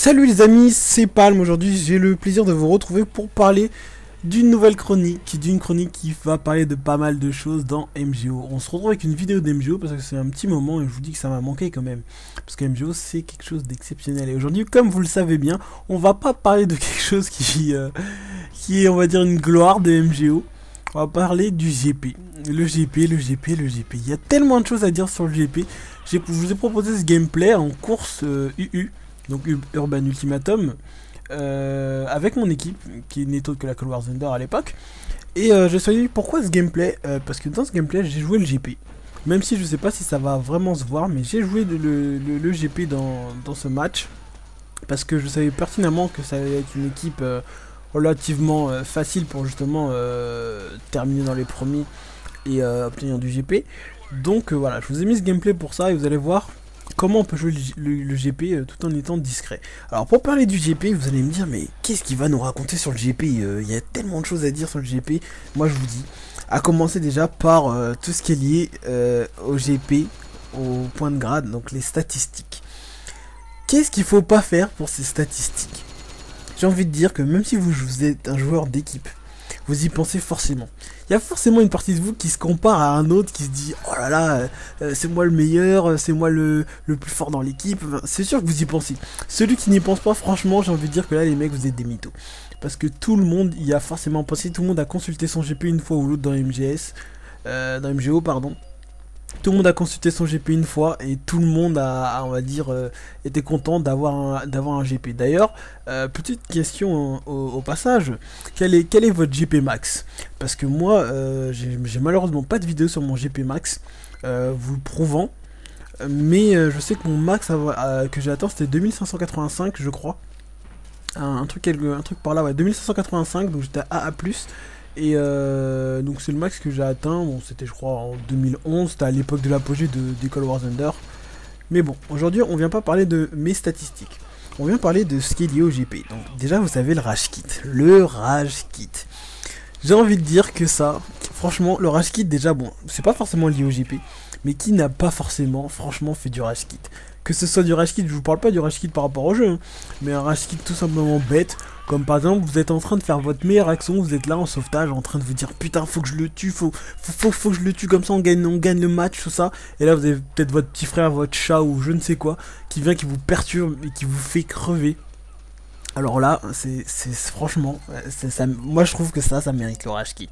Salut les amis, c'est Palm. Aujourd'hui j'ai le plaisir de vous retrouver pour parler d'une nouvelle chronique, qui va parler de pas mal de choses dans MGO. On se retrouve avec une vidéo d'MGO parce que c'est un petit moment et je vous dis que ça m'a manqué quand même. Parce que MGO c'est quelque chose d'exceptionnel. Et aujourd'hui, comme vous le savez bien, on va pas parler de quelque chose qui est on va dire une gloire de MGO. On va parler du GP. Le GP. Il y a tellement de choses à dire sur le GP. Je vous ai proposé ce gameplay en course UU. Donc Urban Ultimatum, avec mon équipe, qui n'est autre que la Cold War Thunder à l'époque. Et je me suis dit pourquoi ce gameplay, parce que dans ce gameplay j'ai joué le GP. Même si je sais pas si ça va vraiment se voir, mais j'ai joué le GP dans ce match. Parce que je savais pertinemment que ça allait être une équipe relativement facile pour justement terminer dans les premiers et obtenir du GP. Donc voilà, je vous ai mis ce gameplay pour ça et vous allez voir comment on peut jouer le GP tout en étant discret. Alors pour parler du GP, vous allez me dire mais qu'est-ce qu'il va nous raconter sur le GP? Il y a tellement de choses à dire sur le GP. Moi je vous dis, à commencer déjà par tout ce qui est lié au GP, au point de grade, donc les statistiques. Qu'est-ce qu'il faut pas faire pour ces statistiques? J'ai envie de dire que même si vous êtes un joueur d'équipe, vous y pensez forcément. Il y a forcément une partie de vous qui se compare à un autre, qui se dit oh là là, c'est moi le meilleur, c'est moi le plus fort dans l'équipe. Enfin, c'est sûr que vous y pensez. Celui qui n'y pense pas, franchement, j'ai envie de dire que là, les mecs, vous êtes des mythos. Parce que tout le monde y a forcément pensé, tout le monde a consulté son GP une fois ou l'autre dans dans MGO, pardon. Tout le monde a consulté son GP une fois et tout le monde on va dire, été content d'avoir un GP. D'ailleurs, petite question au passage, quel est votre GP max? Parce que moi, j'ai malheureusement pas de vidéo sur mon GP max, vous le prouvant, mais je sais que mon max que j'ai atteint c'était 2585 je crois. Un truc par là, ouais, 2585, donc j'étais à AA+. Et donc c'est le max que j'ai atteint, bon c'était je crois en 2011, c'était à l'époque de l'apogée de Cold War Thunder. Mais bon, aujourd'hui on vient pas parler de mes statistiques, on vient parler de ce qui est lié au GP. Donc déjà vous savez le Rage Kit, j'ai envie de dire que ça, franchement le Rage Kit déjà bon, c'est pas forcément lié au GP, mais qui n'a pas forcément franchement fait du Rage Kit? Que ce soit du Rage Kit, je vous parle pas du Rage Kit par rapport au jeu, hein, mais un Rage Kit tout simplement bête, comme par exemple vous êtes en train de faire votre meilleure action, vous êtes là en sauvetage en train de vous dire putain faut que je le tue, faut que je le tue comme ça on gagne le match, tout ça, et là vous avez peut-être votre petit frère, votre chat ou je ne sais quoi, qui vient, qui vous perturbe et qui vous fait crever. Alors là, c'est franchement, moi je trouve que ça mérite le Rage Kit.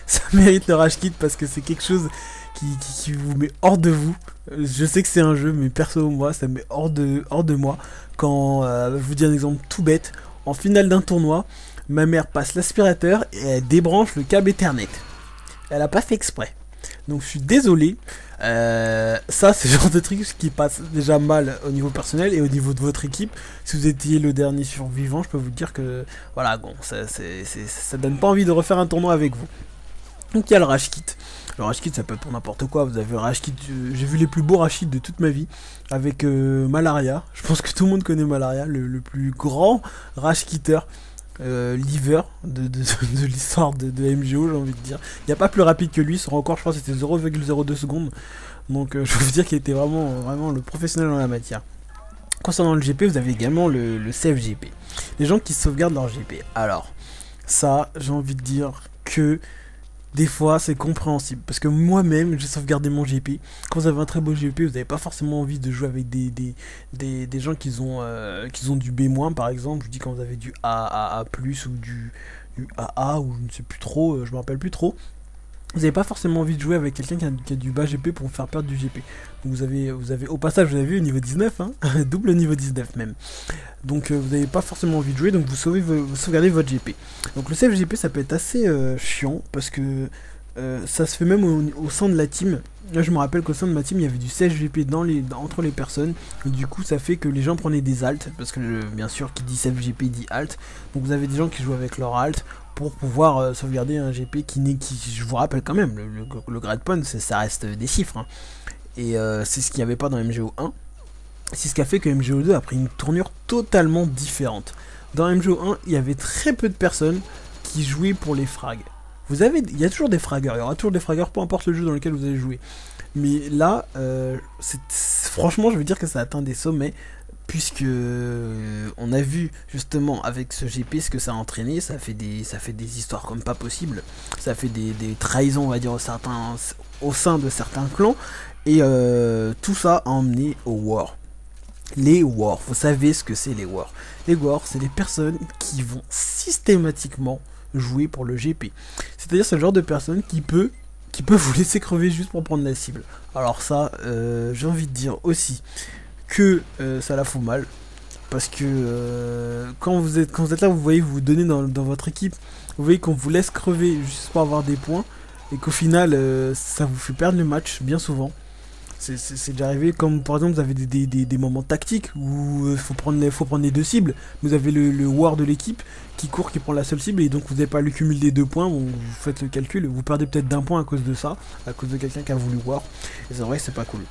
Ça mérite le Rage Kit parce que c'est quelque chose qui vous met hors de vous. Je sais que c'est un jeu, mais perso moi, ça me met hors de moi. Quand, je vous dis un exemple tout bête, en finale d'un tournoi, ma mère passe l'aspirateur et elle débranche le câble Ethernet. Elle a pas fait exprès. Donc je suis désolé. Ça c'est le genre de truc qui passe déjà mal au niveau personnel et au niveau de votre équipe. Si vous étiez le dernier survivant, je peux vous dire que voilà, bon, ça donne pas envie de refaire un tournoi avec vous. Donc il y a le Rage Kit. Le Rage Kit ça peut être pour n'importe quoi. Vous avez le Rage Kit, j'ai vu les plus beaux Rage Kits de toute ma vie avec Malaria. Je pense que tout le monde connaît Malaria, le plus grand Rage Kitter. Liver de l'histoire de MGO, j'ai envie de dire. Il n'y a pas plus rapide que lui, son record je crois c'était 0,02 secondes. Donc je veux vous dire qu'il était vraiment le professionnel en la matière. Concernant le GP, vous avez également le save GP. Les gens qui sauvegardent leur GP. Alors, ça, j'ai envie de dire que des fois c'est compréhensible parce que moi-même j'ai sauvegardé mon GP. Quand vous avez un très beau GP, vous n'avez pas forcément envie de jouer avec des gens qui ont du B- par exemple. Je vous dis quand vous avez du A plus ou du AA ou je ne sais plus trop, je me rappelle plus trop. Vous n'avez pas forcément envie de jouer avec quelqu'un qui a du bas GP pour vous faire perdre du GP. Donc vous avez au passage vous avez vu au niveau 19, hein, double niveau 19 même. Donc vous n'avez pas forcément envie de jouer, donc vous sauvegardez votre GP. Donc le save GP ça peut être assez chiant parce que ça se fait même au sein de la team. Là je me rappelle qu'au sein de ma team il y avait du save GP entre les personnes. Et du coup ça fait que les gens prenaient des alts, parce que bien sûr qui dit save GP dit alt. Donc vous avez des gens qui jouent avec leur alt pour pouvoir sauvegarder un GP qui je vous rappelle quand même, le grade point ça reste des chiffres, hein. Et c'est ce qu'il n'y avait pas dans MGO 1. C'est ce qui a fait que MGO 2 a pris une tournure totalement différente. Dans MGO 1, il y avait très peu de personnes qui jouaient pour les frags. Il y a toujours des fraggers, il y aura toujours des fraggers, peu importe le jeu dans lequel vous allez jouer. Mais là, franchement, je veux dire que ça atteint des sommets puisque on a vu justement avec ce GP ce que ça a entraîné, ça fait des histoires comme pas possible, ça fait des trahisons, on va dire, au sein de certains clans, et tout ça a emmené au War. Les Wars, vous savez ce que c'est les Wars. Les Wars, c'est des personnes qui vont systématiquement jouer pour le GP. C'est-à-dire c'est le genre de personne qui peut vous laisser crever juste pour prendre la cible. Alors ça, j'ai envie de dire aussi que ça la fout mal. Parce que quand vous êtes là, vous voyez, vous vous donnez dans votre équipe, vous voyez qu'on vous laisse crever juste pour avoir des points, et qu'au final, ça vous fait perdre le match bien souvent. C'est déjà arrivé, comme par exemple vous avez des moments tactiques où il faut prendre les deux cibles. Vous avez le war de l'équipe qui court, qui prend la seule cible, et donc vous n'avez pas le cumul des 2 points. Bon, vous faites le calcul, vous perdez peut-être d'1 point à cause de ça, à cause de quelqu'un qui a voulu war. Et c'est vrai que c'est pas cool.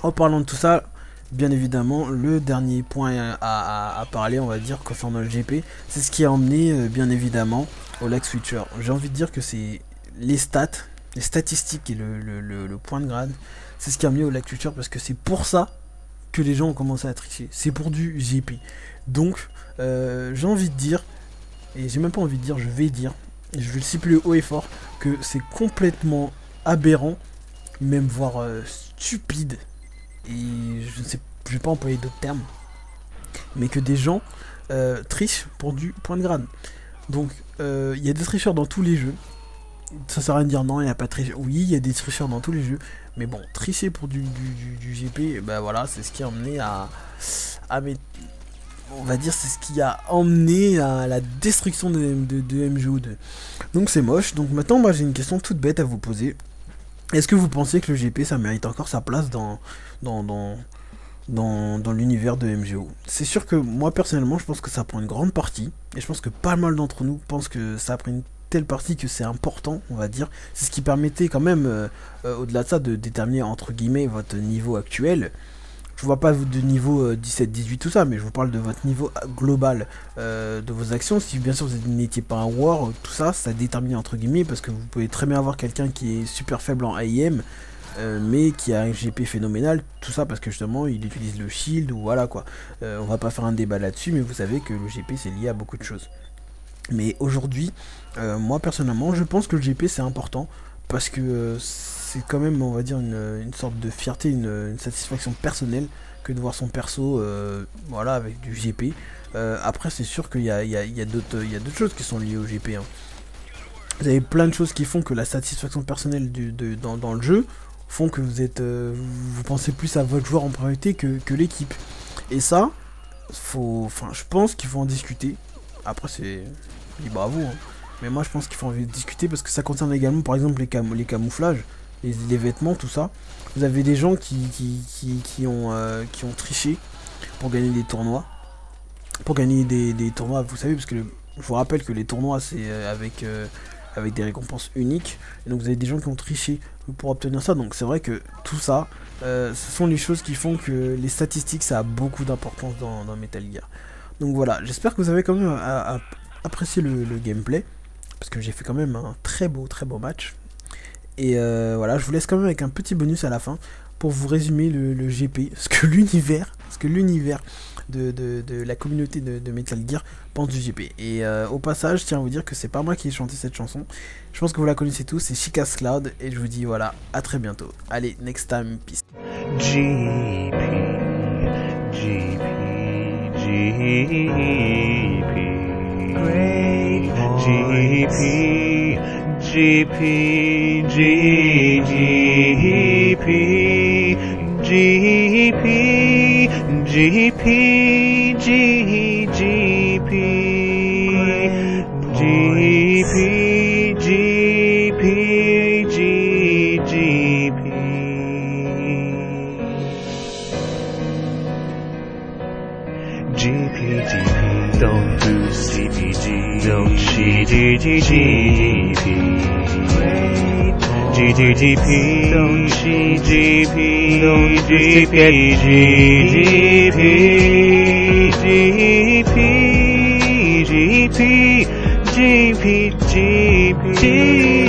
En parlant de tout ça, bien évidemment, le dernier point à parler, on va dire, concernant le GP, c'est ce qui a emmené bien évidemment au lag switcher. J'ai envie de dire que c'est les statistiques et le point de grade. C'est ce qui a amené au lag switcher, parce que c'est pour ça que les gens ont commencé à tricher. C'est pour du GP. Donc, j'ai envie de dire, et j'ai même pas envie de dire, je vais dire, et je vais le stipuler haut et fort, que c'est complètement aberrant, même voire stupide, et je vais pas employer d'autres termes, mais que des gens trichent pour du point de grade. Donc, il y a des tricheurs dans tous les jeux. Ça sert à rien de dire non, il n'y a pas de tricheur. Oui, il y a des tricheurs dans tous les jeux. Mais bon, tricher pour du GP, ben voilà, c'est ce qui a emmené on va dire, c'est ce qui a emmené à la destruction de MGO2. Donc c'est moche. Donc maintenant, moi j'ai une question toute bête à vous poser. Est-ce que vous pensez que le GP, ça mérite encore sa place dans l'univers de MGO? C'est sûr que moi personnellement, je pense que ça prend une grande partie. Et je pense que pas mal d'entre nous pensent que ça a pris une telle partie que c'est important, on va dire. C'est ce qui permettait quand même, au-delà de ça, de déterminer entre guillemets votre niveau actuel. Je vois pas de niveau 17, 18, tout ça, mais je vous parle de votre niveau global de vos actions. Si bien sûr vous n'étiez pas un war, tout ça, ça détermine entre guillemets, parce que vous pouvez très bien avoir quelqu'un qui est super faible en AIM, mais qui a un GP phénoménal, tout ça parce que justement il utilise le shield, ou voilà quoi. On va pas faire un débat là-dessus, mais vous savez que le GP c'est lié à beaucoup de choses. Mais aujourd'hui, moi personnellement, je pense que le GP c'est important, parce que c'est quand même, on va dire, une sorte de fierté, une satisfaction personnelle que de voir son perso, voilà, avec du GP. Après, c'est sûr qu'il y a d'autres choses qui sont liées au GP. Hein. Vous avez plein de choses qui font que la satisfaction personnelle dans le jeu font que vous pensez plus à votre joueur en priorité que l'équipe. Et ça, je pense qu'il faut en discuter. Après, c'est libre à vous, hein. Mais moi je pense qu'il faut en discuter, parce que ça concerne également par exemple les camouflages, les vêtements, tout ça. Vous avez des gens qui ont triché pour gagner des tournois. Pour gagner des tournois, vous savez, parce que je vous rappelle que les tournois c'est avec des récompenses uniques. Et donc vous avez des gens qui ont triché pour obtenir ça. Donc c'est vrai que tout ça, ce sont les choses qui font que les statistiques, ça a beaucoup d'importance dans Metal Gear. Donc voilà, j'espère que vous avez quand même apprécié le gameplay, parce que j'ai fait quand même un très beau match. Et voilà, je vous laisse quand même avec un petit bonus à la fin pour vous résumer le GP, ce que l'univers de la communauté de Metal Gear pense du GP. Et au passage, je tiens à vous dire que c'est pas moi qui ai chanté cette chanson. Je pense que vous la connaissez tous, c'est Chica's Cloud, et je vous dis voilà, à très bientôt. Allez, next time, peace. GP, great GP, GP, GP, don't do CPG, don't cheat, GP, GTTP, don't cheat, GP, don't GP, GP, GP, GP, GP, GP.